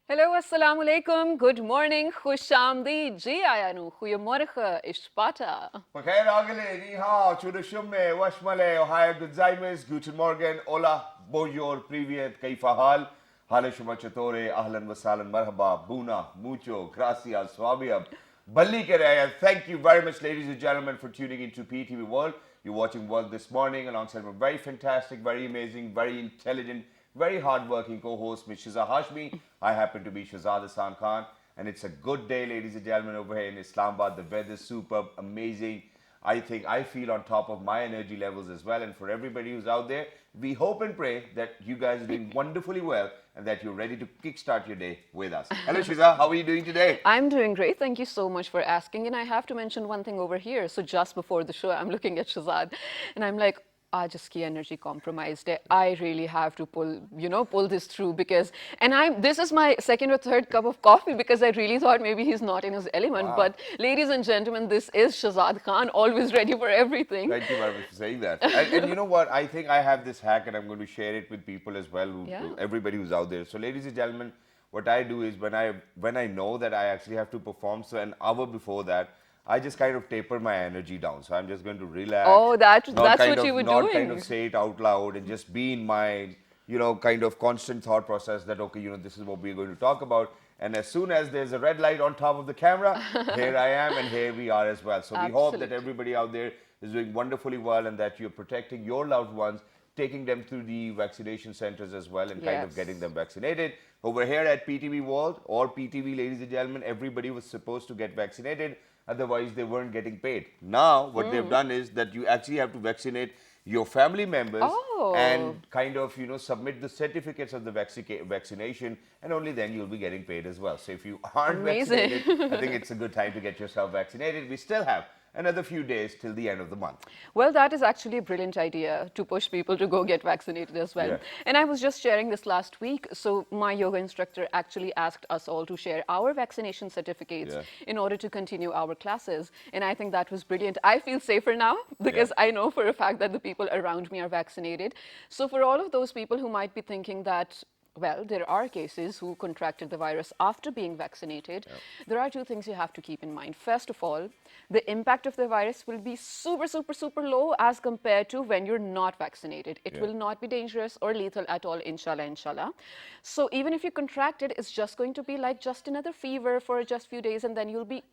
Hallo, assalamu alaikum. Good morning. Khushamdi. Ji ayanu. Goedemorgen. Ishpata. Bakhair Agale, Ni Hao, Chudashumme, Washmale, Ohio, Guzaimes, Guten Morgen, Ola, Bonjour, Privyet, Kaifa Hal, Haleshuma Chatore, Ahlan Wasalan, Marhaba, Buna, Mucho, Gracias, Swabiab, Balli Keraya. Thank you very much, ladies and gentlemen, for tuning into PTV World. You're watching World this morning alongside my very fantastic, very amazing, very intelligent, very hardworking co-host, Ms. Shiza Hashmi. I happen to be Shazad Hassan Khan. And it's a good day, ladies and gentlemen, over here in Islamabad. The weather's superb, amazing. I feel on top of my energy levels as well. And for everybody who's out there, we hope and pray that you guys are doing wonderfully well and that you're ready to kickstart your day with us. Hello, Shiza. How are you doing today? I'm doing great. Thank you so much for asking. And I have to mention one thing over here. So just before the show, I'm looking at Shazad and I'm like, आज इसकी energy compromised है. I really have to pull this through because, and this is my second or third cup of coffee because I really thought maybe he's not in his element. Wow. But ladies and gentlemen, this is Shazad Khan, always ready for everything. Thank you very much for saying that. And you know what? I think I have this hack and I'm going to share it with people as well, everybody who's out there. So, ladies and gentlemen, what I do is when I know that I actually have to perform, so an hour before that, I just kind of taper my energy down. So I'm just going to relax. Oh, that's what you were not doing. kind of say it out loud and just be in my, kind of constant thought process that, okay, this is what we're going to talk about. And as soon as there's a red light on top of the camera, here I am and here we are as well. So we hope that everybody out there is doing wonderfully well and that you're protecting your loved ones, taking them through the vaccination centers as well and kind of getting them vaccinated. Over here at PTV World or PTV, ladies and gentlemen, everybody was supposed to get vaccinated. Otherwise, they weren't getting paid. Now, what they've done is that you actually have to vaccinate your family members and kind of, submit the certificates of the vaccination, and only then you'll be getting paid as well. So if you aren't vaccinated, I think it's a good time to get yourself vaccinated. We still have another few days till the end of the month. Well, that is actually a brilliant idea to push people to go get vaccinated as well. Yeah. And I was just sharing this last week. So my yoga instructor actually asked us all to share our vaccination certificates in order to continue our classes. And I think that was brilliant. I feel safer now because I know for a fact that the people around me are vaccinated. So for all of those people who might be thinking that, well, there are cases who contracted the virus after being vaccinated. There are two things you have to keep in mind. First of all, the impact of the virus will be super, super, super low as compared to when you're not vaccinated. It will not be dangerous or lethal at all, inshallah, inshallah. So even if you contract it, it's just going to be like just another fever for just a few days and then you'll be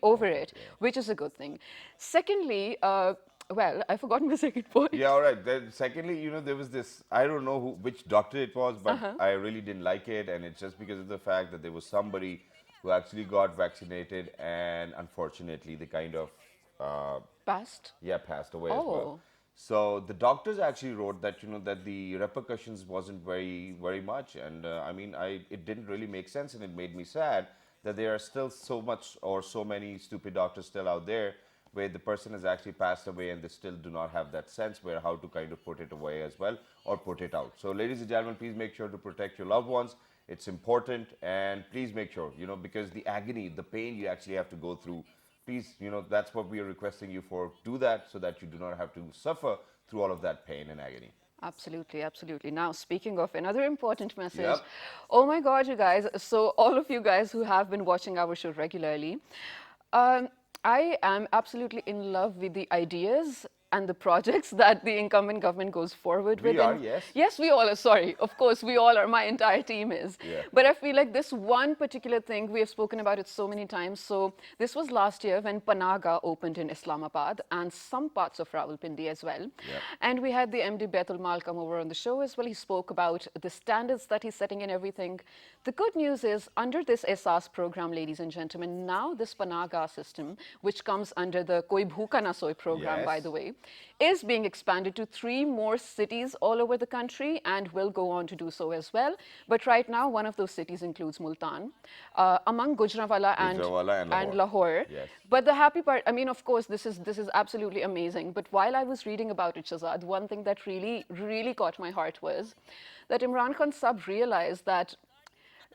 over it, which is a good thing. Secondly, well, I've forgotten the second point. Yeah, all right. Then secondly, there was this, I don't know which doctor it was, but I really didn't like it. And it's just because of the fact that there was somebody who actually got vaccinated and unfortunately they kind of, Passed? passed away as well. So the doctors actually wrote that, that the repercussions wasn't very, very much. And it didn't really make sense and it made me sad that there are still so much or so many stupid doctors still out there where the person has actually passed away and they still do not have that sense where how to kind of put it away as well or put it out. So ladies and gentlemen, please make sure to protect your loved ones. It's important and please make sure, because the agony, the pain you actually have to go through, please, that's what we are requesting you for. Do that so that you do not have to suffer through all of that pain and agony. Absolutely, absolutely. Now, speaking of another important message, oh my God, you guys. So all of you guys who have been watching our show regularly, I am absolutely in love with the ideas and the projects that the incumbent government goes forward with. We are, yes. Yes, we all are. Sorry, of course, we all are. My entire team is. But I feel like this one particular thing, we have spoken about it so many times. So this was last year when Panaga opened in Islamabad and some parts of Rawalpindi as well. And we had the MD Betul Mal come over on the show as well. He spoke about the standards that he's setting and everything. The good news is, under this ESAS program, ladies and gentlemen, now this Panaga system, which comes under the Koi Bhuka Na Soy program, by the way, is being expanded to 3 more cities all over the country and will go on to do so as well. But right now, one of those cities includes Multan, among Gujranwala and Lahore. But the happy part, of course, this is absolutely amazing. But while I was reading about it, Shazad, one thing that really, really caught my heart was that Imran Khan Sab realized that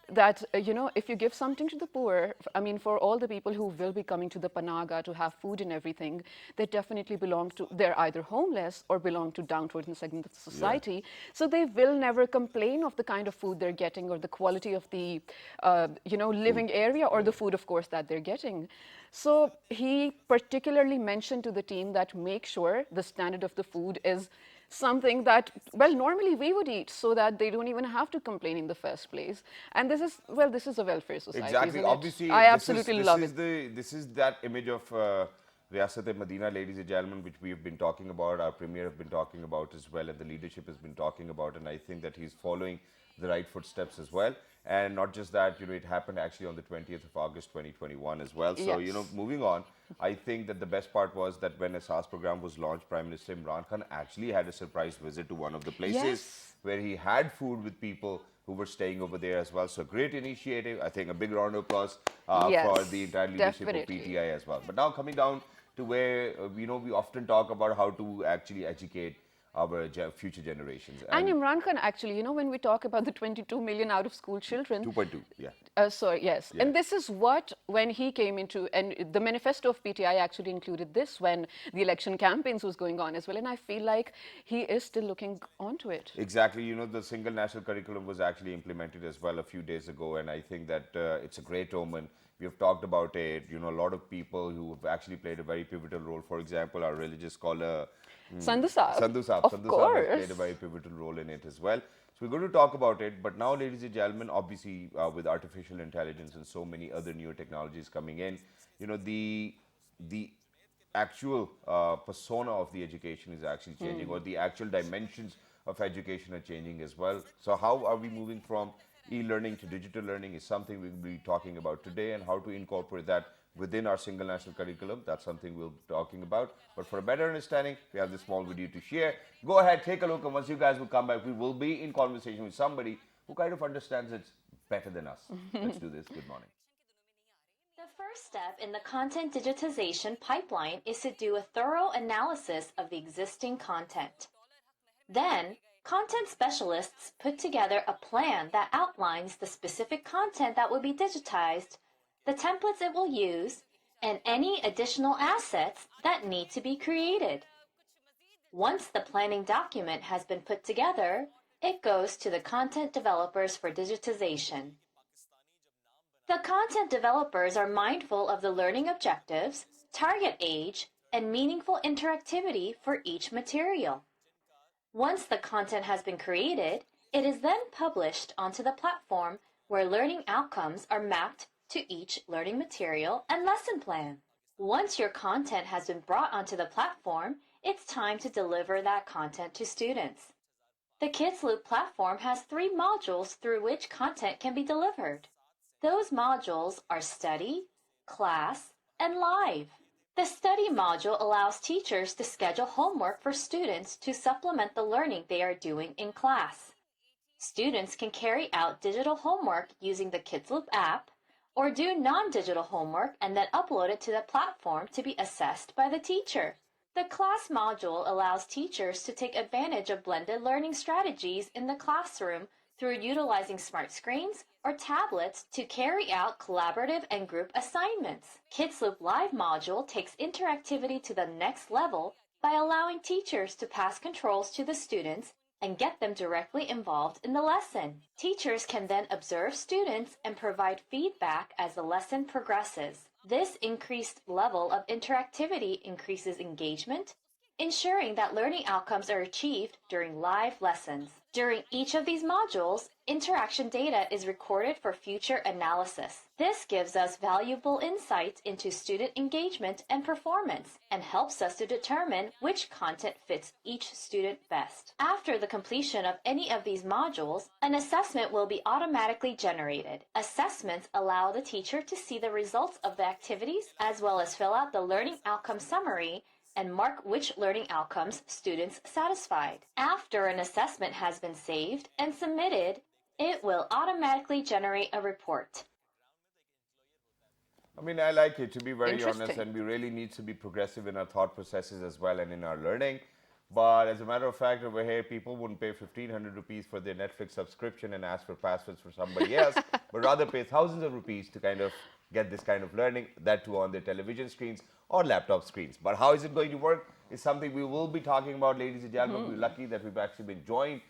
that if you give something to the poor, I mean, for all the people who will be coming to the Panaga to have food and everything, they definitely belong to, they're either homeless or belong to downward segment of the Yeah. society. So they will never complain of the kind of food they're getting or the quality of the Food. living area or Yeah. the food, of course, that they're getting. So he particularly mentioned to the team that make sure the standard of the food is something that, well, normally we would eat, so that they don't even have to complain in the first place. And this is, well, this is a welfare society, Exactly. isn't it? Obviously, I absolutely love it. this is that image of Riyasat-e-Madina, ladies and gentlemen, which we have been talking about. Our premier have been talking about as well, and the leadership has been talking about. And I think that he's following the right footsteps as well. And not just that, it happened actually on the 20th of August, 2021 as well. So, Yes. moving on, I think that the best part was that when a SaaS program was launched, Prime Minister Imran Khan actually had a surprise visit to one of the places Yes. where he had food with people who were staying over there as well. So great initiative. I think a big round of applause for the Yes, entire leadership of definitely. PTI as well. But now coming down to where we often talk about how to actually educate our future generations, And and Imran Khan, actually, when we talk about the 22 million out of school children, 2.2, yeah, sorry, yes. yeah. And this is what, when he came into, and the manifesto of PTI actually included this when the election campaigns was going on as well. And I feel like he is still looking onto it. Exactly. The single national curriculum was actually implemented as well a few days ago, and I think that it's a great omen. We have talked about it. A lot of people who have actually played a very pivotal role. For example, our religious scholar, Sandhu Saab, Sandhu Saab. of Sandhu Saab has played a course. very pivotal role in it as well. So we're going to talk about it. But now, ladies and gentlemen, obviously with artificial intelligence and so many other newer technologies coming in, the actual persona of the education is actually changing, or the actual dimensions of education are changing as well. So, how are we moving from e-learning to digital learning is something we'll be talking about today, and how to incorporate that within our single national curriculum. That's something we'll be talking about. But for a better understanding, we have this small video to share. Go ahead, take a look, and once you guys will come back, we will be in conversation with somebody who kind of understands it better than us. Let's do this. Good morning. The first step in the content digitization pipeline is to do a thorough analysis of the existing content. Then, content specialists put together a plan that outlines the specific content that will be digitized, the templates it will use, and any additional assets that need to be created. Once the planning document has been put together, it goes to the content developers for digitization. The content developers are mindful of the learning objectives, target age, and meaningful interactivity for each material. Once the content has been created, it is then published onto the platform where learning outcomes are mapped to each learning material and lesson plan. Once your content has been brought onto the platform, it's time to deliver that content to students. The Kids Loop platform has 3 modules through which content can be delivered. Those modules are Study, Class, and Live. The Study module allows teachers to schedule homework for students to supplement the learning they are doing in class. Students can carry out digital homework using the Kids Loop app, or do non-digital homework and then upload it to the platform to be assessed by the teacher. The Class module allows teachers to take advantage of blended learning strategies in the classroom through utilizing smart screens or tablets to carry out collaborative and group assignments. Kids Loop Live module takes interactivity to the next level by allowing teachers to pass controls to the students and get them directly involved in the lesson. Teachers can then observe students and provide feedback as the lesson progresses. This increased level of interactivity increases engagement, ensuring that learning outcomes are achieved during live lessons. During each of these modules, interaction data is recorded for future analysis. This gives us valuable insights into student engagement and performance and helps us to determine which content fits each student best. After the completion of any of these modules, an assessment will be automatically generated. Assessments allow the teacher to see the results of the activities as well as fill out the learning outcome summary and mark which learning outcomes students satisfied. After an assessment has been saved and submitted, it will automatically generate a report. I mean, I like it, to be very honest, Interesting. and we really need to be progressive in our thought processes as well and in our learning. But as a matter of fact, over here, people wouldn't pay 1,500 rupees for their Netflix subscription and ask for passwords for somebody else, but rather pay thousands of rupees to kind of get this kind of learning, that too on their television screens or laptop screens. But how is it going to work is something we will be talking about, ladies and gentlemen. We're lucky that we've actually been joined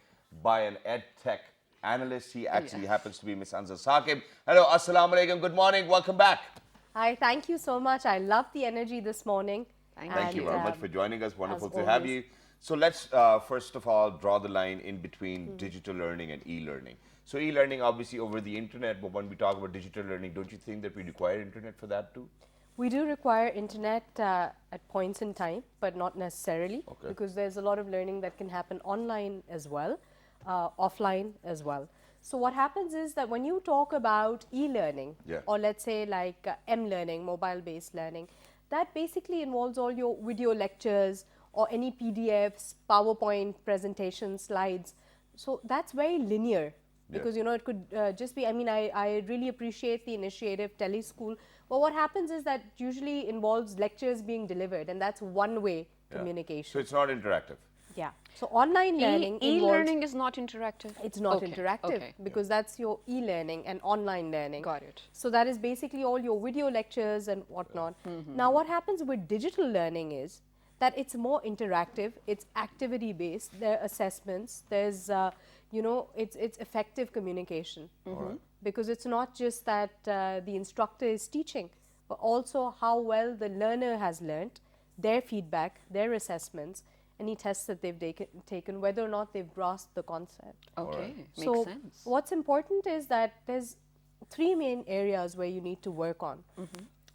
by an ed tech analyst. He actually happens to be Miss Anza Saqib. Hello, assalamu alaikum, good morning, welcome back. Hi, thank you so much. I love the energy this morning. Thank you very much for joining us. Wonderful to always. have you. So let's first of all draw the line in between digital learning and e-learning. So e-learning obviously over the internet, but when we talk about digital learning, don't you think that we require internet for that too? We do require internet at points in time, but not necessarily, because there's a lot of learning that can happen online as well, offline as well. So what happens is that when you talk about e-learning, or let's say like m-learning, mobile-based learning, that basically involves all your video lectures or any PDFs, PowerPoint presentations, slides. So that's very linear, because you know, it could just be, I mean, I really appreciate the initiative Teleschool, but what happens is that usually involves lectures being delivered, and that's one way communication. So it's not interactive. Yeah. So online learning e-learning is not interactive? It's not interactive, because that's your e-learning and online learning. Got it. So that is basically all your video lectures and whatnot. Now what happens with digital learning is that it's more interactive, it's activity based, there are assessments, there's you know, it's effective communication, because it's not just that the instructor is teaching, but also how well the learner has learnt, their feedback, their assessments, any tests that they've taken, whether or not they've grasped the concept. Okay, So makes sense. what's important is that there's three main areas where you need to work on.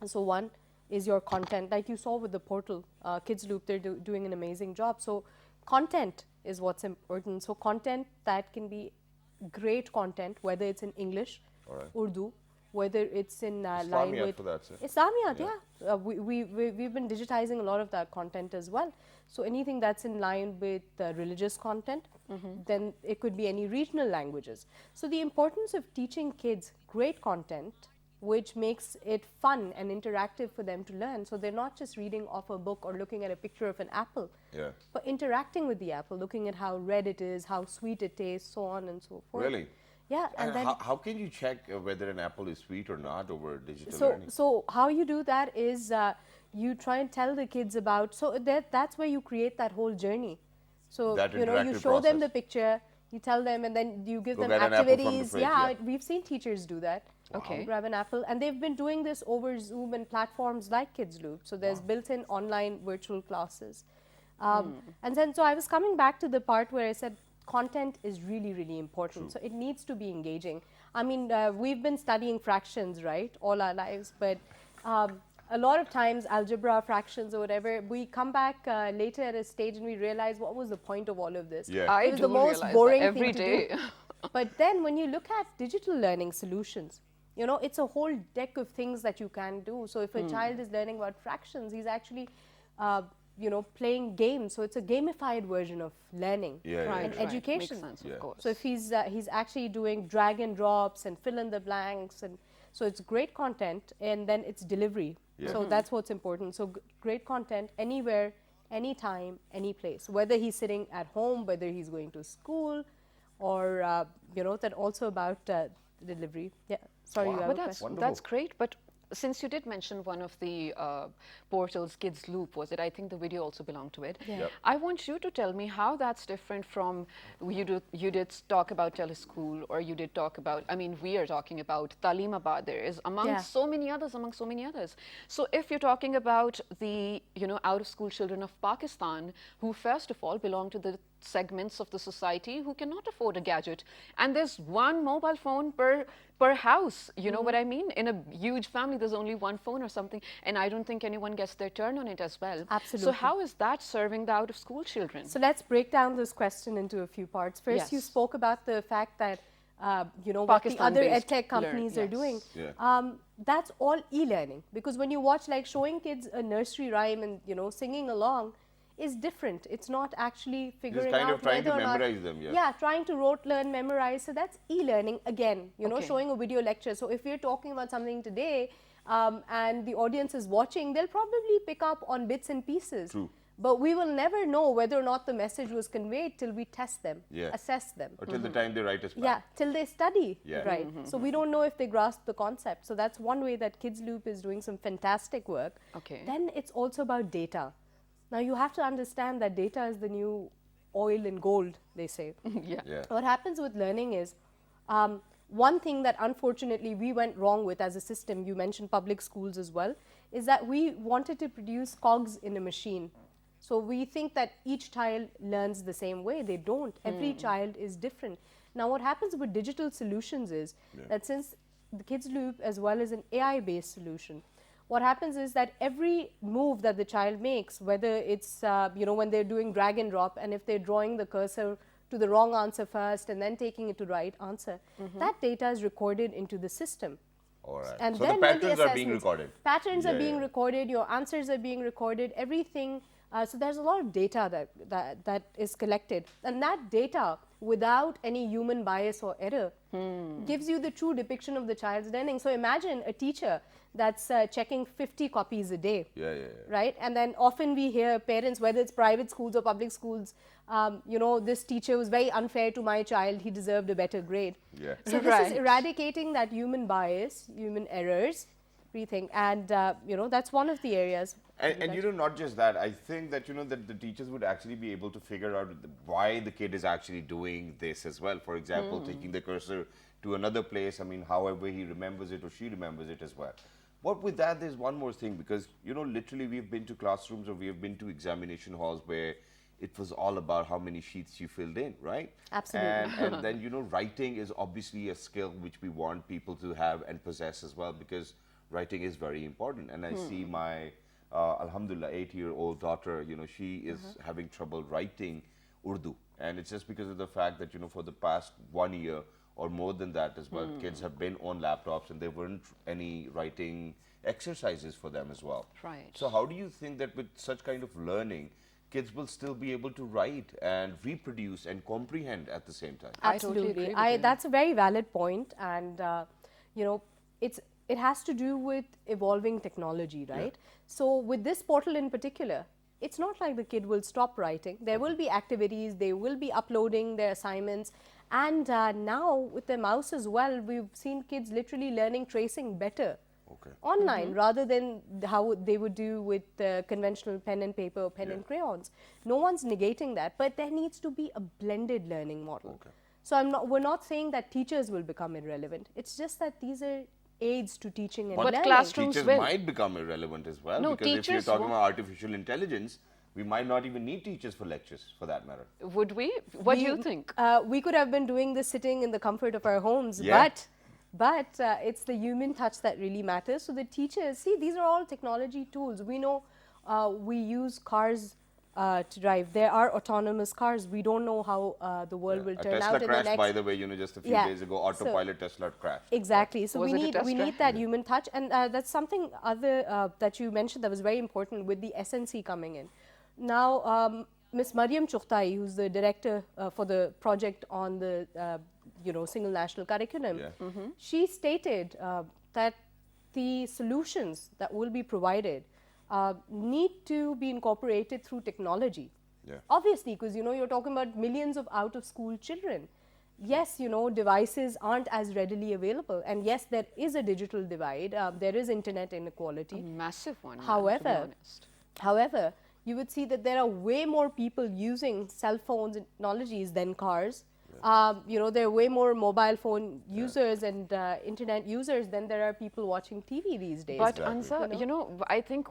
So one is your content, like you saw with the portal, Kids Loop, they're doing an amazing job. So content is what's important. So content that can be great content, whether it's in English, Urdu, whether it's in line with for that, sir. Islamiyat, we've been digitizing a lot of that content as well. So anything that's in line with religious content, then it could be any regional languages. So the importance of teaching kids great content, which makes it fun and interactive for them to learn. So they're not just reading off a book or looking at a picture of an apple, but interacting with the apple, looking at how red it is, how sweet it tastes, so on and so forth. Really? Yeah. And then how can you check whether an apple is sweet or not over digital learning? So how you do that is you try and tell the kids about, so that's where you create that whole journey. So That you know, you interactive show them process. the picture, you tell them, and then you give Go them get an apple from the activities. fridge, Yeah, yeah. we've seen teachers do that. Okay. Grab an apple, and they've been doing this over Zoom and platforms like Kids Loop. So there's built-in online virtual classes. And then so I was coming back to the part where I said content is really, really important. So it needs to be engaging. I mean, we've been studying fractions, right, all our lives, but a lot of times algebra, fractions or whatever, we come back later at a stage and we realize what was the point of all of this. Yeah. I It was do the most realize boring that every thing to day. do. But then when you look at digital learning solutions, you know, it's a whole deck of things that you can do. So if a child is learning about fractions, he's actually, you know, playing games. So it's a gamified version of learning and education. Makes sense, of course. So if he's actually doing drag and drops and fill in the blanks, and so it's great content, and then it's delivery. So that's what's important. So great content anywhere, anytime, any place, whether he's sitting at home, whether he's going to school, or you know, that also about delivery. Yeah, sorry, you have But a question. that's great. But since you did mention one of the portals, Kids Loop, was it? I think the video also belonged to it. Yeah. I want you to tell me how that's different from, you did talk about Teleschool, or you did talk about, I mean, we are talking about Talimabad. There is among so many others, So if you're talking about the, you know, out-of-school children of Pakistan, who first of all belong to the segments of the society who cannot afford a gadget, and there's one mobile phone per house, you know what I mean? In a huge family, there's only one phone or something, and I don't think anyone gets their turn on it as well. Absolutely. So how is that serving the out-of-school children? So let's break down this question into a few parts. First, you Yes. spoke about the fact that you know, what the other Pakistan-based edtech companies are yes. doing. Yeah. That's all e-learning, because when you watch, like showing kids a nursery rhyme and, you know, singing along is different. It's not actually figuring kind out of trying to whether or not, memorize them, yeah. Yeah, trying to rote learn, memorize. So that's e-learning again, you know, Okay. showing a video lecture. So if we're talking about something today and the audience is watching, they'll probably pick up on bits and pieces. True. But we will never know whether or not the message was conveyed till we test them, assess them. Or till the time they write us back. Yeah, till they study, Yeah. right? So we don't know if they grasp the concept. So that's one way that Kids Loop is doing some fantastic work. Okay. Then it's also about data. Now you have to understand that data is the new oil and gold, they say. Yeah. What happens with learning is, one thing that unfortunately we went wrong with as a system, you mentioned public schools as well, is that we wanted to produce cogs in a machine. So we think that each child learns the same way. They don't. Every child is different. Now what happens with digital solutions is that since the Kids Loop as well as an AI-based solution, what happens is that every move that the child makes, whether it's when they're doing drag and drop, and if they're drawing the cursor to the wrong answer first and then taking it to the right answer, that data is recorded into the system. All right. And So then the when patterns are being recorded. Patterns are being recorded, your answers are being recorded, everything. So there's a lot of data that is collected. And that data, without any human bias or error, gives you the true depiction of the child's learning. So imagine a teacher that's checking 50 copies a day. Right? And then often we hear parents, whether it's private schools or public schools, this teacher was very unfair to my child, he deserved a better grade. So this is eradicating that human bias, human errors, everything. And, that's one of the areas. And not just that, I think that, that the teachers would actually be able to figure out why the kid is actually doing this as well. For example, taking the cursor to another place, I mean, however he remembers it or she remembers it as well. But with that, there's one more thing, because, literally we've been to classrooms or we have been to examination halls where it was all about how many sheets you filled in, right? Absolutely. And then, writing is obviously a skill which we want people to have and possess as well, because writing is very important. And I see my alhamdulillah 8-year-old daughter, she is having trouble writing Urdu, and it's just because of the fact that for the past 1 year or more than that as well, kids have been on laptops and there weren't any writing exercises for them as well. Right. So how do you think that with such kind of learning, kids will still be able to write and reproduce and comprehend at the same time? I totally agree with you. That's a very valid point, and it has to do with evolving technology, right? So with this portal in particular, it's not like the kid will stop writing. There will be activities, they will be uploading their assignments, and now with the mouse as well, we've seen kids literally learning tracing better online rather than how they would do with conventional pen and paper or pen and crayons. No one's negating that, but there needs to be a blended learning model. So we're not saying that teachers will become irrelevant. It's just that these are aids to teaching and learning. Classrooms teachers might become irrelevant as well, No, because if you're teachers talking about artificial intelligence, we might not even need teachers for lectures, for that matter. Would we? What do you think? We could have been doing this sitting in the comfort of our homes, but it's the human touch that really matters. So the teachers, see, these are all technology tools. We know we use cars to drive. There are autonomous cars. We don't know how the world will turn out in the next... Tesla crashed, by the way, just a few days ago. Autopilot Tesla crashed. Exactly. So we need that Yeah. human touch, and that's something other that you mentioned that was very important with the SNC coming in. Now, Ms. Mariam Chughtai, who's the director for the project on the single national curriculum, she stated that the solutions that will be provided need to be incorporated through technology. Obviously, because you're talking about millions of out-of-school children. Yes, devices aren't as readily available, and yes, there is a digital divide. There is internet inequality. A massive one. However, to be honest. You would see that there are way more people using cell phones and technologies than cars. There are way more mobile phone users and internet users than there are people watching TV these days. But Ansa, I think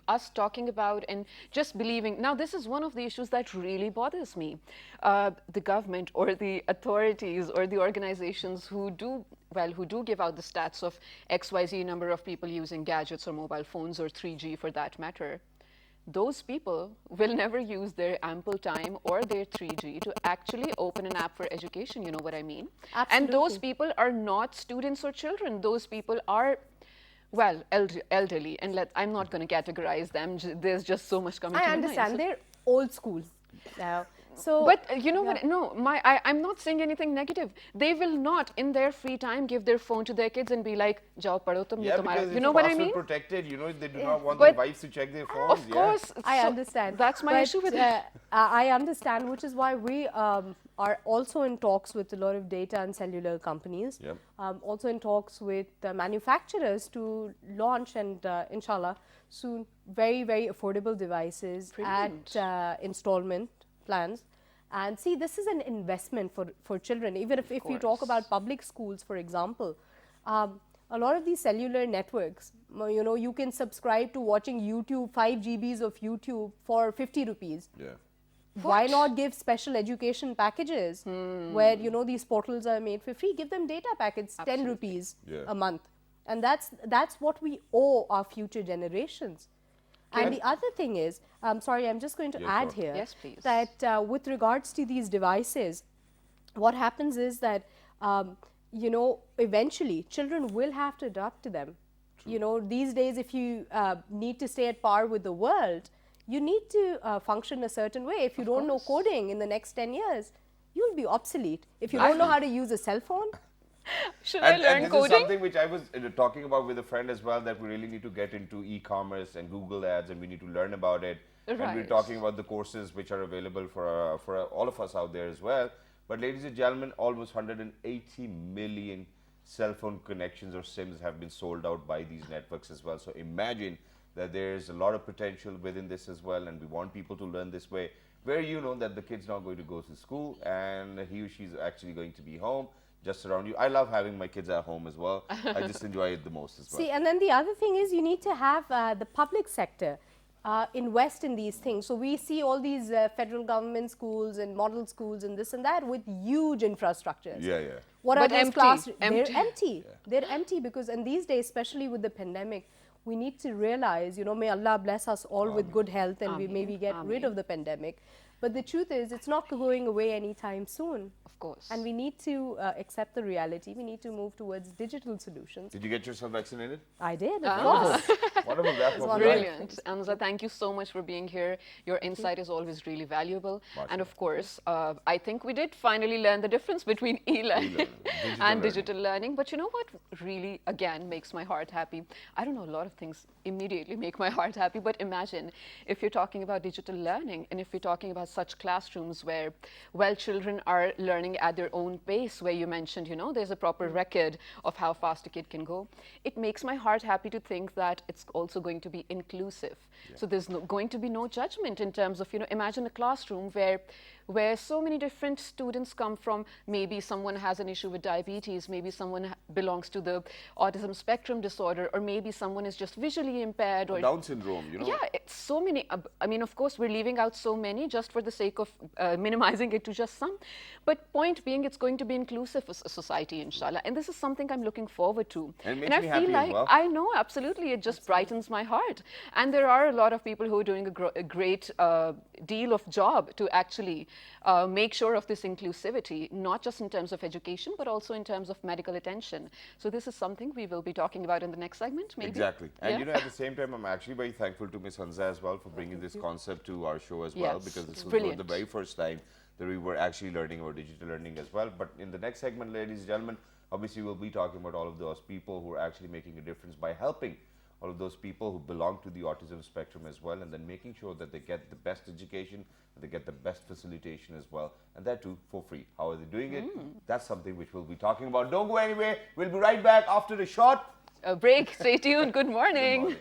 us talking about and just believing, now this is one of the issues that really bothers me. The government or the authorities or the organizations who do give out the stats of XYZ number of people using gadgets or mobile phones or 3G for that matter, those people will never use their ample time or their 3G to actually open an app for education, you know what I mean? Absolutely. And those people are not students or children. Those people are, elderly. And I'm not going to categorize them. There's just so much coming to my mind. I understand. They're old school. So, But you know what? No, I'm not saying anything negative. They will not, in their free time, give their phone to their kids and be like, "Jao pado tum, ye Yeah, tumhara." because You it's know what I password mean? protected. They do not want their But wives to check their phones. of Yeah. course, I so understand. that's my but, issue with it. I understand, which is why we are also in talks with a lot of data and cellular companies. Yep. Also in talks with manufacturers to launch and inshallah soon very, very affordable devices Brilliant. at installment plans. And see, this is an investment for children. Even if you talk course. about public schools, for example, a lot of these cellular networks, you can subscribe to watching YouTube, 5 GBs of YouTube for 50 rupees. Yeah. Why not give special education packages where, these portals are made for free? Give them data packets, 10 rupees Yeah. a month. And that's what we owe our future generations. And the other thing is, sorry, I'm just going to Yeah, add sure. here Yes, please. that with regards to these devices, what happens is that, eventually children will have to adapt to them. These days, if you need to stay at par with the world, you need to function a certain way. If you don't know coding in the next 10 years, you'll be obsolete. If you don't know how to use a cell phone, Should I And learn this is coding? something which I was talking about with a friend as well, that we really need to get into e-commerce and Google ads, and we need to learn about it. And we're Right. talking about the courses which are available for all of us out there as well. But ladies and gentlemen, almost 180 million cell phone connections or SIMs have been sold out by these networks as well. So imagine that there's a lot of potential within this as well, and we want people to learn this way, where you know that the kid's not going to go to school and he or she's actually going to be home just around you. I love having my kids at home as well. I just enjoy it the most as well. see, and then the other thing is you need to have the public sector invest in these things. So we see all these federal government schools and model schools and this and that with huge infrastructures. Yeah, yeah. What But are those empty, class? empty. They're empty. They're empty because, and these days, especially with the pandemic, we need to realize, may Allah bless us all with good health and we maybe get rid of the pandemic. But the truth is, it's not going away anytime soon. Of course. And we need to accept the reality. We need to move towards digital solutions. Did you get yourself vaccinated? I did, of course. Wonderful. That's what we like. Brilliant. Anza, thank you so much for being here. Your insight is always really valuable. And of course, I think we did finally learn the difference between e-learning E-learning, and digital digital learning. But you know what really, again, makes my heart happy? I don't know, a lot of things immediately make my heart happy. But imagine if you're talking about digital learning and if you're talking about such classrooms where, well, children are learning at their own pace, where you mentioned, there's a proper record of how fast a kid can go. It makes my heart happy to think that it's also going to be inclusive. So there's going to be no judgment in terms of, imagine a classroom where so many different students come from. Maybe someone has an issue with diabetes, maybe someone belongs to the autism spectrum disorder, or maybe someone is just visually impaired, or Down syndrome, yeah, it's so many. I mean, of course, we're leaving out so many just for the sake of minimizing it to just some. But point being, it's going to be inclusive as a society, inshallah. And this is something I'm looking forward to. And it makes I me feel happy as like, well. I know, absolutely, it just brightens my heart. And there are a lot of people who are doing a great deal of job to actually make sure of this inclusivity, not just in terms of education, but also in terms of medical attention. So this is something we will be talking about in the next segment, maybe. Exactly. And Yeah. at the same time, I'm actually very thankful to Ms. Hansa as well for bringing this concept to our show as well, Yes, because this it's was brilliant. the very first time that we were actually learning about digital learning as well. But in the next segment, ladies and gentlemen, obviously we'll be talking about all of those people who are actually making a difference by helping all of those people who belong to the autism spectrum as well, and then making sure that they get the best education, that they get the best facilitation as well, and that too for free. How are they doing it? That's something which we'll be talking about. Don't go anywhere. We'll be right back after the short A break. Stay tuned. Good morning. morning.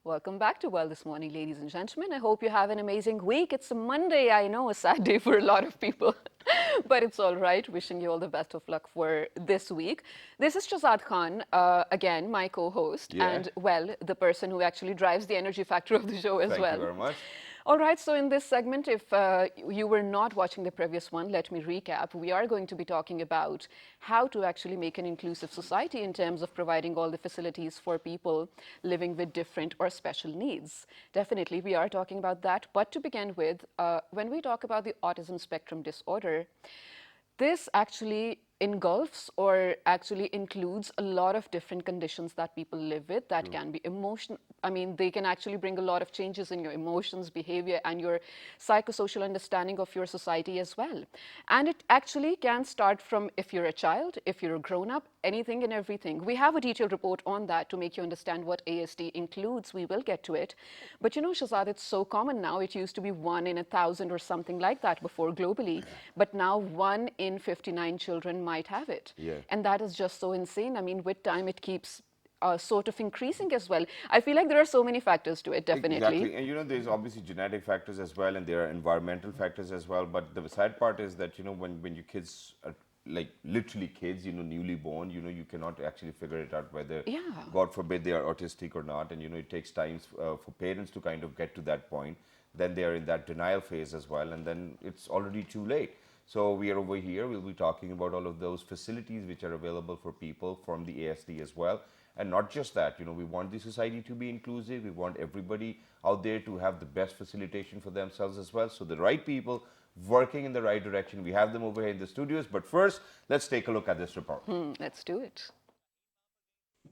Welcome back to Well This Morning, ladies and gentlemen. I hope you have an amazing week. It's a Monday, I know, a sad day for a lot of people, but it's all right. Wishing you all the best of luck for this week. This is Shazad Khan, again, my co-host, and, well, the person who actually drives the energy factor of the show as well. Thank you very much. All right, so in this segment, if you were not watching the previous one, let me recap. We are going to be talking about how to actually make an inclusive society in terms of providing all the facilities for people living with different or special needs. Definitely, we are talking about that. But to begin with, when we talk about the autism spectrum disorder, this actually engulfs or actually includes a lot of different conditions that people live with that can be emotional. I mean, they can actually bring a lot of changes in your emotions, behavior, and your psychosocial understanding of your society as well. And it actually can start from if you're a child, if you're a grown up, anything and everything. We have a detailed report on that to make you understand what ASD includes. We will get to it. But you know, Shazad, it's so common now. It used to be 1 in 1,000 or something like that before globally. But now 1 in 59 children might have it. And that is just so insane. I mean, with time, it keeps sort of increasing as well. I feel like there are so many factors to it, definitely. Exactly. And you know, there's obviously genetic factors as well, and there are environmental factors as well. But the sad part is that, you know, when your kids are like literally kids, you know, newly born, you know, you cannot actually figure it out whether, God forbid, they are autistic or not. And, you know, it takes time for parents to kind of get to that point. Then they are in that denial phase as well. And then it's already too late. So we are over here. We'll be talking about all of those facilities which are available for people from the ASD as well. And not just that, you know, we want the society to be inclusive. We want everybody out there to have the best facilitation for themselves as well. So the right people working in the right direction. We have them over here in the studios. But first, let's take a look at this report. Let's do it.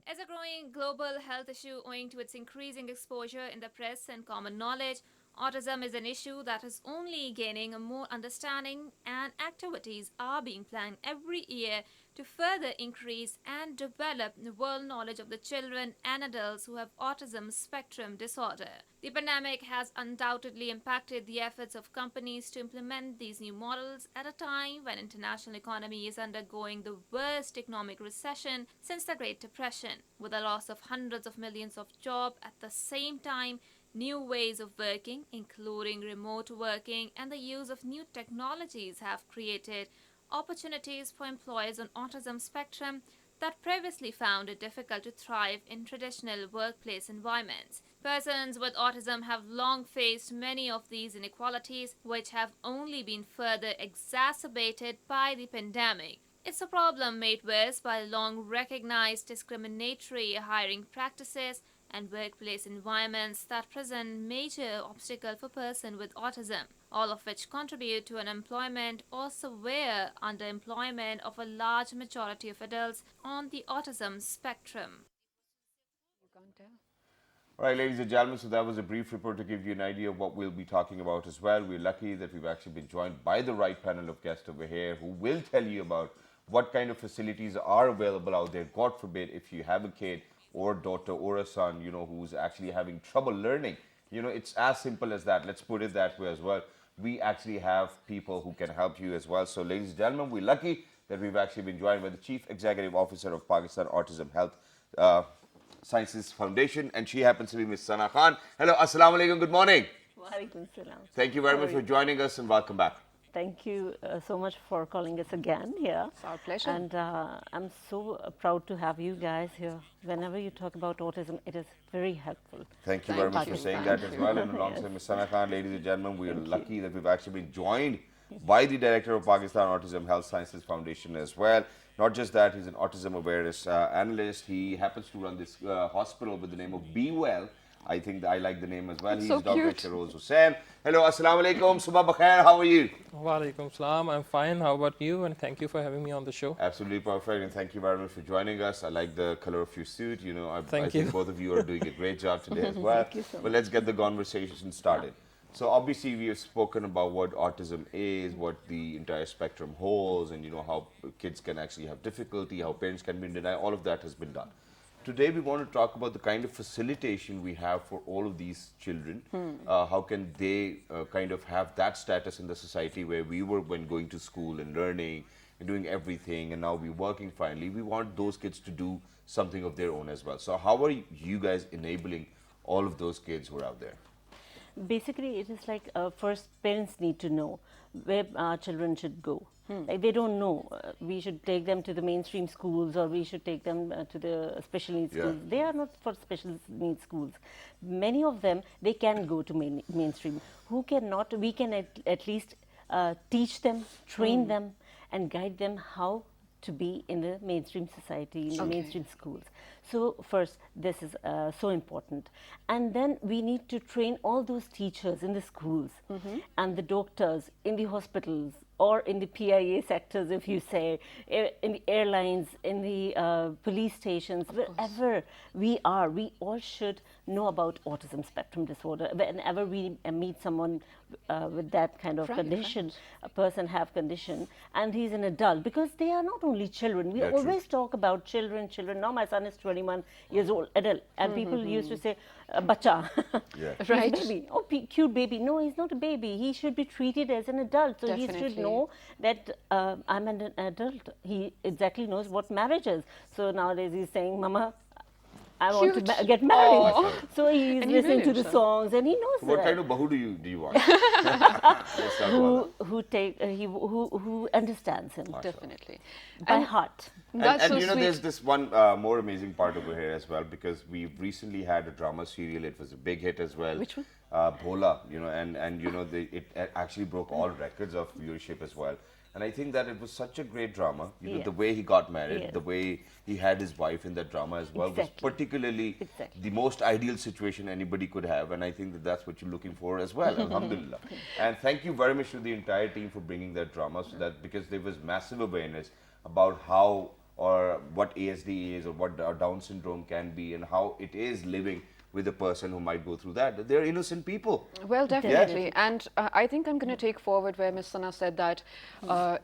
As a growing global health issue owing to its increasing exposure in the press and common knowledge, autism is an issue that is only gaining more understanding, and activities are being planned every year to further increase and develop the world knowledge of the children and adults who have autism spectrum disorder. The pandemic has undoubtedly impacted the efforts of companies to implement these new models at a time when international economy is undergoing the worst economic recession since the Great Depression, with the loss of hundreds of millions of jobs at the same time. New ways of working, including remote working and the use of new technologies, have created opportunities for employees on autism spectrum that previously found it difficult to thrive in traditional workplace environments. Persons with autism have long faced many of these inequalities, which have only been further exacerbated by the pandemic. It's a problem made worse by long recognized discriminatory hiring practices and workplace environments that present major obstacle for persons with autism, all of which contribute to unemployment or severe underemployment of a large majority of adults on the autism spectrum. All right, ladies and gentlemen, so that was a brief report to give you an idea of what we'll be talking about as well. We're lucky that we've actually been joined by the right panel of guests over here who will tell you about what kind of facilities are available out there. God forbid, if you have a kid or a daughter or a son, you know, who's actually having trouble learning. You know, it's as simple as that. Let's put it that way as well. We actually have people who can help you as well. So, ladies and gentlemen, we're lucky that we've actually been joined by the Chief Executive Officer of Pakistan Autism Health Sciences Foundation, and she happens to be Ms. Sana Khan. Hello, assalamu alaikum, good morning. Walaikum salam. Thank you very much for joining us and welcome back. Thank you so much for calling us again here. It's our pleasure. And I'm so proud to have you guys here. Whenever you talk about autism, it is very helpful. Thank you very much for saying that as well. And alongside Ms. Sana Khan, ladies and gentlemen, we are lucky that we've actually been joined by the Director of Pakistan Autism Health Sciences Foundation as well. Not just that, he's an autism awareness analyst. He happens to run this hospital with the name of Be Well. I think I like the name as well. It's He's so Dr. cute. Sharoz Hussain. Hello, assalamu alaikum, subha bakhair, how are you? Walaikum salam, I'm fine. How about you? And thank you for having me on the show. Absolutely perfect, and thank you very much for joining us. I like the color of your suit. You know, I Thank think you. both of you are doing a great job today as well. Thank you so But let's get the conversation started. So obviously we have spoken about what autism is, what the entire spectrum holds, and you know how kids can actually have difficulty, how parents can be in denial. All of that has been done. Today we want to talk about the kind of facilitation we have for all of these children. How can they kind of have that status in the society where we were when going to school and learning and doing everything, and now we're working finally. We want those kids to do something of their own as well. So how are you guys enabling all of those kids who are out there? Basically, it is like first parents need to know where our children should go. Like they don't know. We should take them to the mainstream schools, or we should take them to the special needs schools. They are not for special needs schools. Many of them, they can go to mainstream. Who cannot, we can at least teach them, train them, and guide them how to be in the mainstream society, in the mainstream schools. So first, this is so important. And then we need to train all those teachers in the schools and the doctors in the hospitals or in the PIA sectors, if you say, in the airlines, in the police stations, wherever we are, we all should know about autism spectrum disorder. Whenever we meet someone with that kind of condition, a person have condition, and he's an adult, because they are not only children. We always talk about children. Now my son is 21 years old, adult, and people used to say, bacha, Right. baby, oh, cute baby. No, he's not a baby. He should be treated as an adult. So he should Definitely. know that I'm an adult. He exactly knows what marriage is. So nowadays he's saying, Mama, I want to Cute. get married. Aw. So he's And he listening to will, the so. songs, and he knows What that. kind of bahu do you want? Let's talk about who understands him Definitely. by heart. that. That's And so you know, sweet. there's this one more amazing part over here as well, because we've recently had a drama serial. It was a big hit as well. Which one? Bhola, you know, and you know, it actually broke all records of viewership as well. And I think that it was such a great drama. You know, the way he got married, the way he had his wife in that drama as well, was Exactly. particularly Exactly. the most ideal situation anybody could have. And I think that that's what you're looking for as well, alhamdulillah. And thank you very much to the entire team for bringing that drama, so that because there was massive awareness about how or what ASD is or what Down syndrome can be and how it is living with a person who might go through that. They're innocent people. Well, definitely. And I think I'm going to take forward where Ms. Sana said that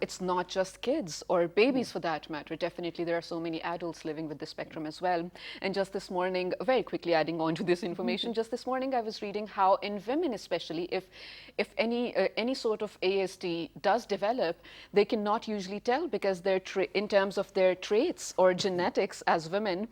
it's not just kids or babies for that matter. Definitely, there are so many adults living with the spectrum as well. And just this morning, very quickly adding on to this information, just this morning I was reading how in women especially, if any sort of ASD does develop, they cannot usually tell because in terms of their traits or genetics as women,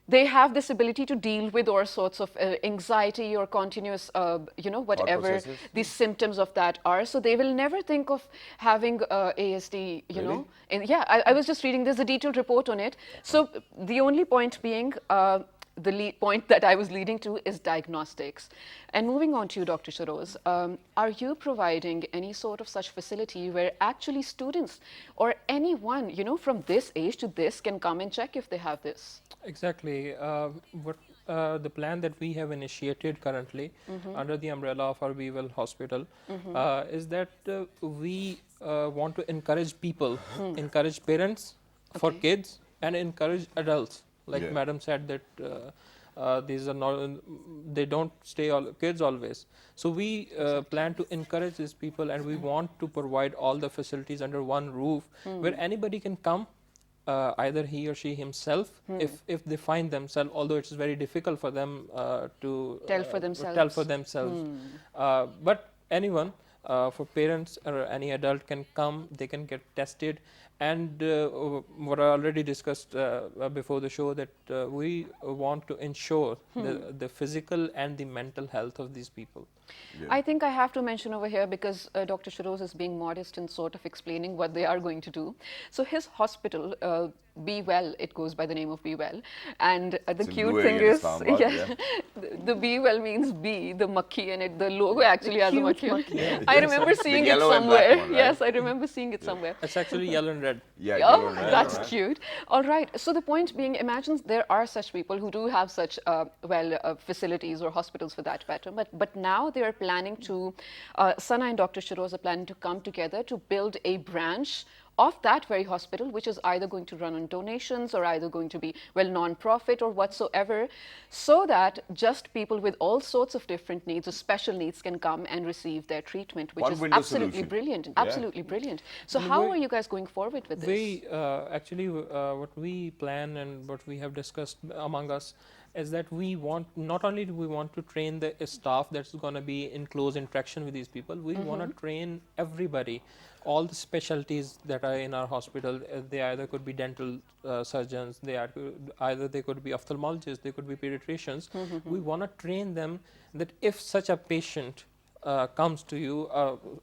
they have this ability to deal with all sorts of anxiety or continuous, whatever processes. these symptoms of that are. So they will never think of having ASD, you know. And yeah, I was just reading, there's a detailed report on it. So the only point being, the point that I was leading to is diagnostics. And moving on to you, Dr. Sharoz, are you providing any sort of such facility where actually students or anyone, you know, from this age to this can come and check if they have this? Exactly. What the plan that we have initiated currently under the umbrella of our Be Well Hospital is that we want to encourage people, encourage parents for kids, and encourage adults. Like Madam said that these are not, they don't stay kids always. So we plan to encourage these people, and we want to provide all the facilities under one roof where anybody can come. Either he or she himself, if they find themselves, although it's very difficult for them to Tell for themselves. But anyone, for parents or any adult can come, they can get tested. And what I already discussed before the show, that we want to ensure the physical and the mental health of these people. I think I have to mention over here, because Dr. Sharoz is being modest in sort of explaining what they are going to do. So his hospital, Be Well, it goes by the name of Be Well. And the cute thing is, the Be Well means bee, the makhi, and the logo actually has a makhi. I remember seeing it somewhere. One, right? Yes, I remember seeing it somewhere. It's actually yellow and red. Yeah, Oh, that's cute. All right. So the point being, imagine there are such people who do have such facilities or hospitals for that matter. But now they are planning to, Sana and Dr. Sharoz are planning to come together to build a branch of that very hospital, which is either going to run on donations or either going to be, well, non-profit or whatsoever, so that just people with all sorts of different needs or special needs can come and receive their treatment, which One is window absolutely solution. brilliant. Yeah. Absolutely brilliant. So how are you guys going forward with this? We actually, what we plan and what we have discussed among us is that we want, not only do we want to train the staff that's going to be in close interaction with these people, we want to train everybody, all the specialties that are in our hospital. They either could be dental surgeons, either they could be ophthalmologists, they could be pediatricians. We want to train them that if such a patient comes to you,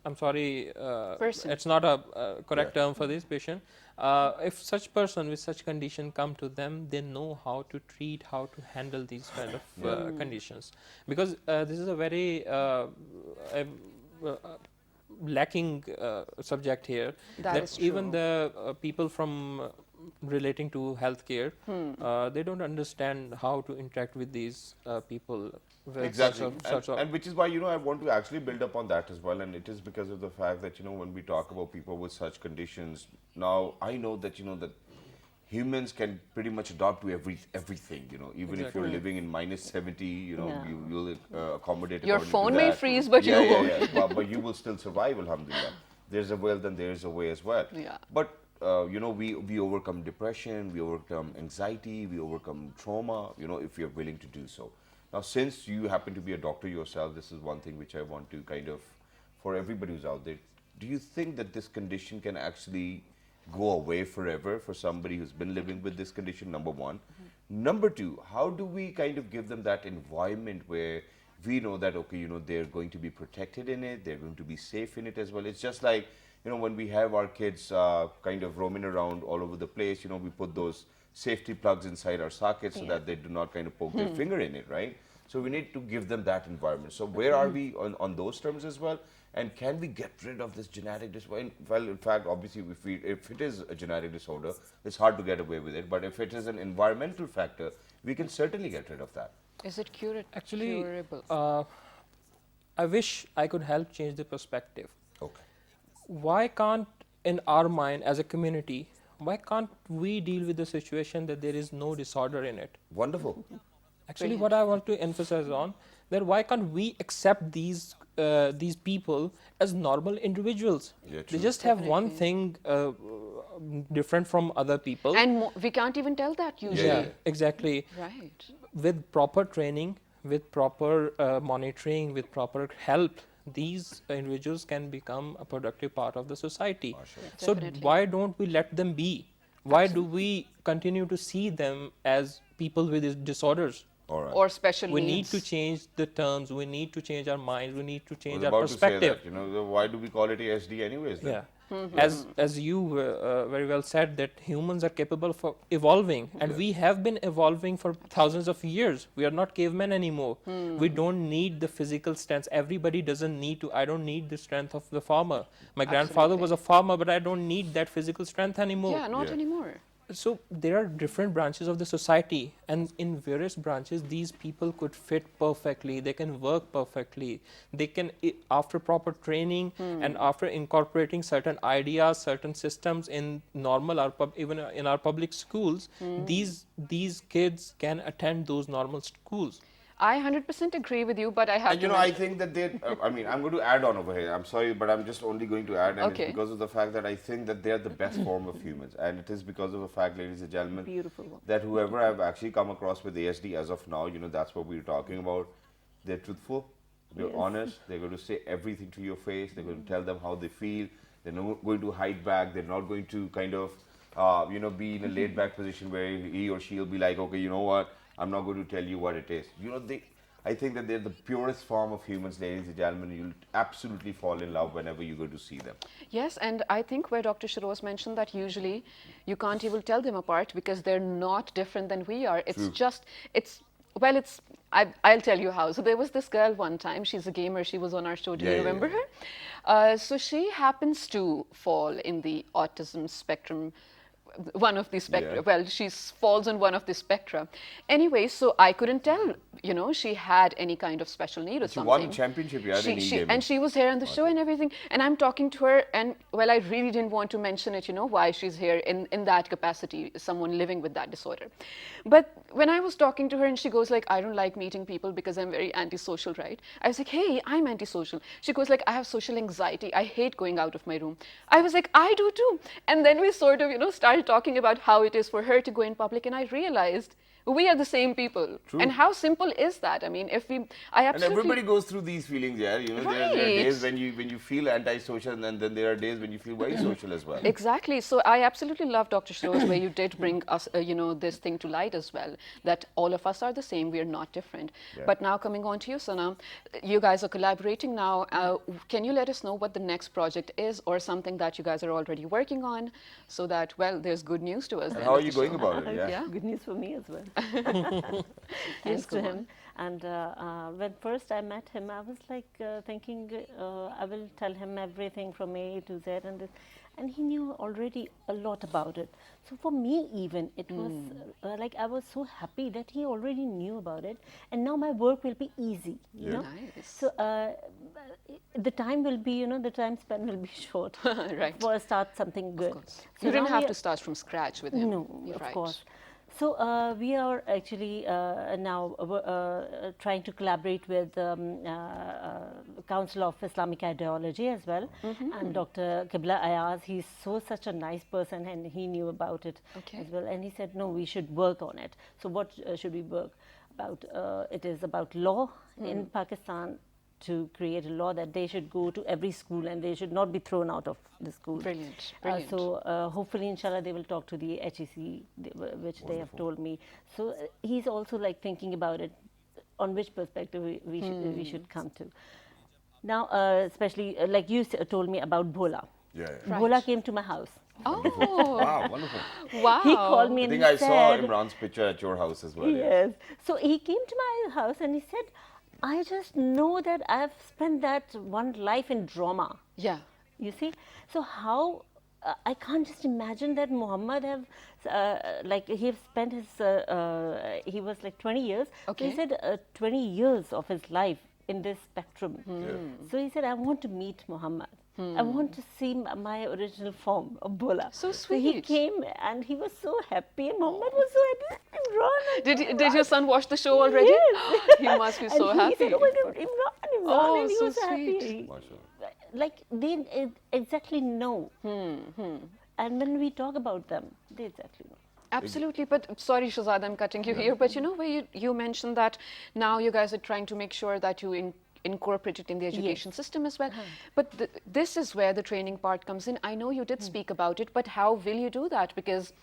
I'm sorry, it's not a correct term for this patient. If such person with such condition come to them, they know how to treat, how to handle these kind of conditions. Because this is a very lacking subject here. That is even true. the people from relating to healthcare, they don't understand how to interact with these people. With Exactly. such of And which is why, I want to actually build upon that as well. And it is because of the fact that, when we talk about people with such conditions, now I know that, that humans can pretty much adapt to everything, even if you're living in -70, you'll accommodate Your according to phone may that. freeze, but you won't. But you will still survive, alhamdulillah. There's a will, then there's a way as well. Yeah. But we overcome depression, we overcome anxiety, we overcome trauma, if you're willing to do so. Now, since you happen to be a doctor yourself, this is one thing which I want to kind of, for everybody who's out there, do you think that this condition can actually go away forever for somebody who's been living with this condition, number one? Number two, how do we kind of give them that environment where we know that, okay, they're going to be protected in it, they're going to be safe in it as well? It's just like, when we have our kids kind of roaming around all over the place, we put those safety plugs inside our sockets so that they do not kind of poke their finger in it, right? So we need to give them that environment. So where are we on those terms as well? And can we get rid of this genetic disorder? Well, in fact, obviously, if it is a genetic disorder, it's hard to get away with it. But if it is an environmental factor, we can certainly get rid of that. Is it actually curable? I wish I could help change the perspective. Okay. Why can't, in our mind as a community, why can't we deal with the situation that there is no disorder in it? Wonderful. Actually, what I want to emphasize on, that why can't we accept these people as normal individuals? Yeah, they true. just have one thing different from other people. And we can't even tell that usually. yeah, exactly. Right. With proper training, with proper monitoring, with proper help, these individuals can become a productive part of the society. So Definitely. why don't we let them be? Why do we continue to see them as people with these disorders? All right. Or special We need needs. to change the terms, we need to change our minds, we need to I change was our about to say perspective. that, why do we call it ASD anyways then? Yeah. As you very well said, that humans are capable for evolving, and we have been evolving for thousands of years. We are not cavemen anymore. We don't need the physical strength. Everybody doesn't need to. I don't need the strength of the farmer. My grandfather was a farmer, but I don't need that physical strength anymore. Yeah, not Yeah. anymore. So there are different branches of the society, and in various branches these people could fit perfectly, they can work perfectly, they can, after proper training and after incorporating certain ideas, certain systems in normal even in our public schools, these kids can attend those normal schools. I 100% agree with you, but I have And to I mention- think that I'm going to add on over here. I'm sorry, but I'm just only going to add, and Okay. it's because of the fact that I think that they're the best form of humans. And it is because of the fact, ladies and gentlemen, Beautiful one. that whoever I've actually come across with ASD as of now, that's what we're talking about. They're truthful, they're honest, they're going to say everything to your face, they're going to tell them how they feel, they're not going to hide back, they're not going to kind of, be in a laid back position where he or she will be like, okay, you know what, I'm not going to tell you what it is. I think that they're the purest form of humans, ladies and gentlemen. You'll absolutely fall in love whenever you go to see them. Yes, and I think where Dr. Shiroz mentioned that usually you can't even tell them apart because they're not different than we are. It's just, I'll tell you how. So there was this girl one time, she's a gamer, she was on our show, do you remember her? So she happens to fall in the autism spectrum, one of the spectra. Yeah. Well, she falls on one of the spectra. Anyway, so I couldn't tell, she had any kind of special need or She something. won championship, yeah, in e-gaming. And she was here on the show and everything. And I'm talking to her, and well, I really didn't want to mention it, why she's here in that capacity, someone living with that disorder. But when I was talking to her and she goes like, I don't like meeting people because I'm very antisocial, right? I was like, hey, I'm antisocial. She goes like, I have social anxiety. I hate going out of my room. I was like, I do too. And then we sort of, started talking about how it is for her to go in public, and I realized We are the same people. And how simple is that? I mean, if we, I And absolutely. everybody goes through these feelings, yeah. You know, there are days Right. when you feel antisocial, and then there are days when you feel very social as well. Exactly. So I absolutely love Dr. Shroz where you did bring us, this thing to light as well, that all of us are the same, we are not different. But now coming on to you, Sana, you guys are collaborating now. Can you let us know what the next project is or something that you guys are already working on so that, well, there's good news to us. And how are you going about it? Yeah. Yeah. Good news for me as well. Yes, Thanks go to on. him. And when first I met him, I was like thinking I will tell him everything from A to Z, and he knew already a lot about it. So for me, even it was like I was so happy that he already knew about it, and now my work will be easy. You know. Nice. So the time will be, the time span will be short. Right. For start something good. So You didn't now have we to start from scratch with him. no, You're of right. course. So we are actually now trying to collaborate with Council of Islamic Ideology as well, and Dr. Qibla Ayaz. He's such a nice person, and he knew about it as well. And he said, no, we should work on it. So what should we work about? It is about law in Pakistan, to create a law that they should go to every school and they should not be thrown out of the school. Brilliant, brilliant. So hopefully, inshallah, they will talk to the HEC, which they have told me. So he's also like thinking about it, on which perspective we should come to. Now, especially like you told me about Bhola. Yeah. Bhola came to my house. Oh, Wow, wonderful. wow. He called me I and think he I saw said, Imran's picture at your house as well. yes. So he came to my house and he said, I just know that I've spent that one life in drama. Yeah. You see, so how I can't just imagine that Muhammad have like he have spent his he was like 20 years. Okay. So he said 20 years of his life in this spectrum. So he said, I want to meet Muhammad. I want to see my original form of Bola. So he sweet. came and he was so happy, and Muhammad was so happy. Imran, Did your son watch the show already? Yes. He must be And so he happy. said, oh my God, Imran, Oh, and he so was so sweet. happy. Mashallah. Like they exactly know. And when we talk about them, they exactly know. Absolutely, but sorry, Shazad, I'm cutting you here. But you know, where you mentioned that now you guys are trying to make sure that you incorporate it in the education system as well. But this is where the training part comes in. I know you did speak about it, but how will you do that? Because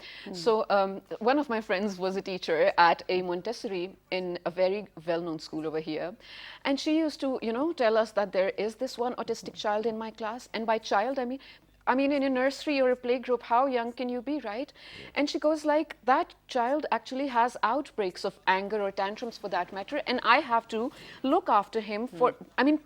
one of my friends was a teacher at a Montessori in a very well-known school over here, and she used to, tell us that there is this one autistic child in my class, and by child I mean, in a nursery or a play group, how young can you be, right? And she goes like, that child actually has outbreaks of anger or tantrums for that matter, and I have to look after him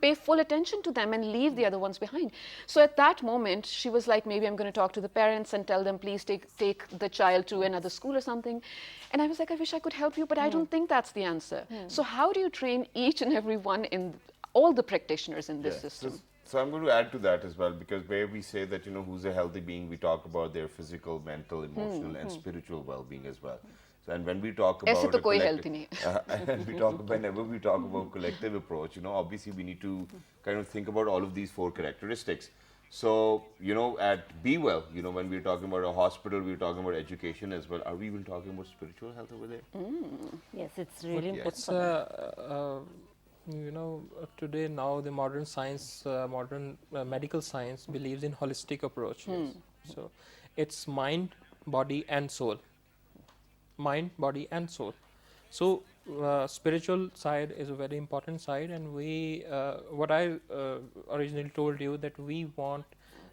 pay full attention to them and leave the other ones behind. So at that moment, she was like, maybe I'm going to talk to the parents and tell them, please take the child to another school or something. And I was like, I wish I could help you, but I don't think that's the answer. So how do you train each and every one in all the practitioners in this system? So I'm going to add to that as well, because where we say that, who's a healthy being, we talk about their physical, mental, emotional, and spiritual well-being as well. So, and when we talk about ऐसे तो कोई healthy नहीं है. whenever we talk about collective approach, obviously we need to kind of think about all of these 4 characteristics. So, at Be Well, when we're talking about a hospital, we're talking about education as well. Are we even talking about spiritual health over there? Yes, it's really important. It's today now the modern science, modern medical science believes in holistic approach. So it's mind, body, and soul. Mind, body, and soul. So spiritual side is a very important side, and we, what I originally told you, that we want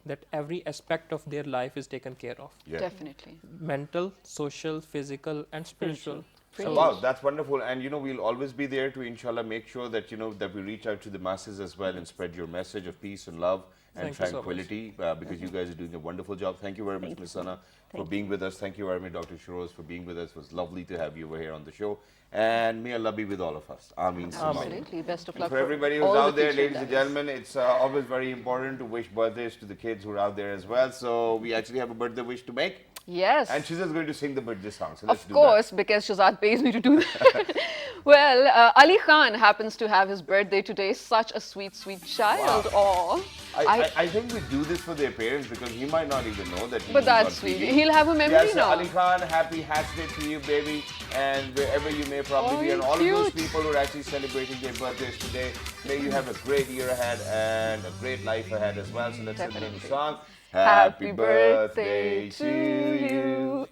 that every aspect of their life is taken care of. Yeah. Definitely. Mental, social, physical, and spiritual. So, wow, that's wonderful. And, we'll always be there to, inshallah, make sure that, that we reach out to the masses as well and spread your message of peace and love and Thank you so tranquility, because you guys are doing a wonderful job. Thank you very much, Ms. Sana, for being with us. Thank you very much, Dr. Shiroz, for being with us. It was lovely to have you over here on the show. And may Allah be with all of us. Ameen. Absolutely. Best of luck For everybody who's all the out there, future ladies and endeavors. gentlemen, it's always very important to wish birthdays to the kids who are out there as well. So we actually have a birthday wish to make. Yes. And she's just going to sing the birthday song. So let's Of do course, because Shazad pays me to do that. Well, Ali Khan happens to have his birthday today. Such a sweet, sweet child. Aw. I think we do this for their parents because he might not even know that. But that's sweet. He'll have a memory yes, now. Ali Khan, happy Hatch Day to you, baby. And wherever you may probably be, and all of those people who are actually celebrating their birthdays today, may you have a great year ahead and a great life ahead as well. So let's listen to the song. Happy birthday to you.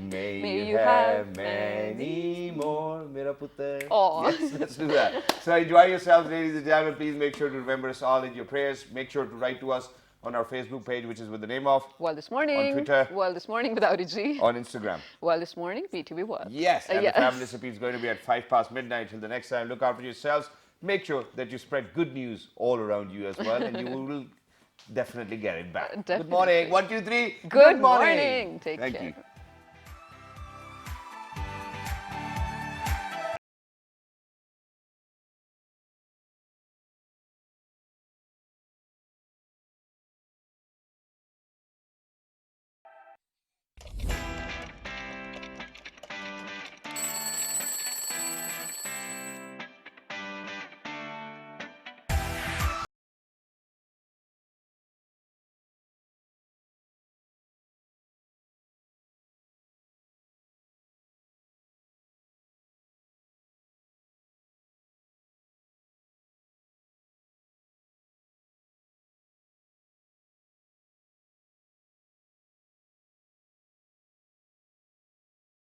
May you have many more. Mera putter. Yes, let's do that. So enjoy yourselves, ladies and gentlemen. Please make sure to remember us all in your prayers. Make sure to write to us on our Facebook page, which is with the name of World This Morning. On Twitter. World This Morning without a G. On Instagram. World This Morning, PTV World. Yes, and the fabulous repeat is going to be at 5 past midnight. Till the next time, look after yourselves. Make sure that you spread good news all around you as well, and you will definitely get it back. Definitely. Good morning. 1, 2, 3. Good morning. Take care. Thank you.